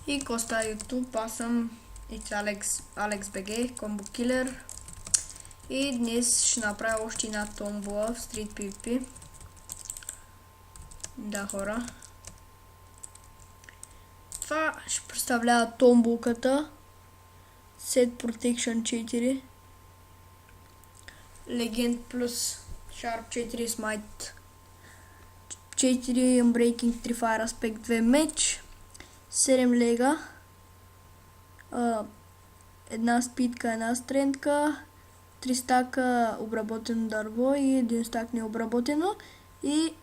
И Коста YouTube, аз съм AlexBG, Combo Killer. И днес ще направя още една томбола в Street PvP. Да, хора. Това ще представлява томболката Set Protection 4 Legend плюс Sharp 4 Smite 4 Unbreaking 3 Fire Aspect 2 меч, 7 лега, една спидка, една стрендка, 3 стака обработено дърво и 1 стак необработено и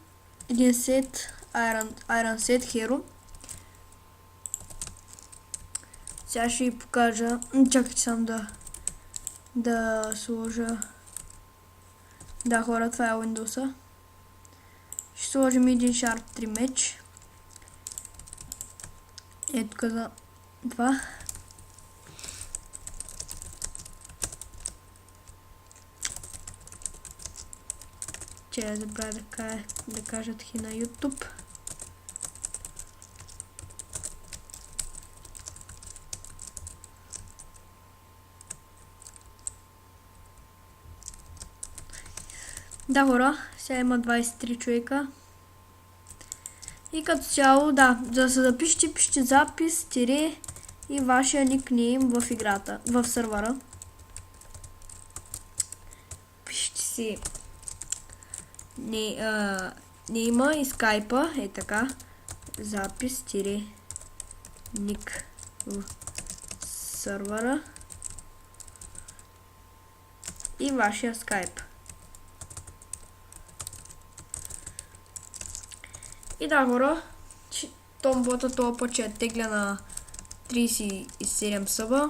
един сет Iron Set Hero. Сега ще ви покажа. Чакайте сам да сложа. Да, хора, това е Windows-а. Ще сложим един Sharp 3 меч. Ето каза това. Че я забравя да кажа таки на YouTube. Да, хора, сега има 23 човека. И като цяло, да, за да се запишете, пишете запис, тире и вашия никнейм в играта, в сървъра. Пишете си нейма и скайпа, е така, запис, тире ник в сървъра и вашия скайп. И да, хора, томбота това път ще тегля на 37 съба.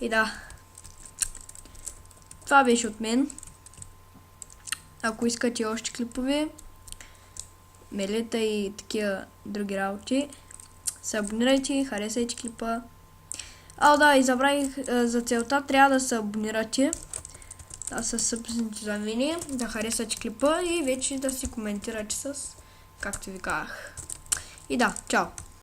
И да, това беше от мен. Ако искате още клипове, мелета и такива други работи, се абонирайте, харесайте клипа. Да, и забравих, за целта трябва да се абонирате. Да се събзните за мене, да харесате клипа и вече да си коментирате с, както ви казах. И да, чао!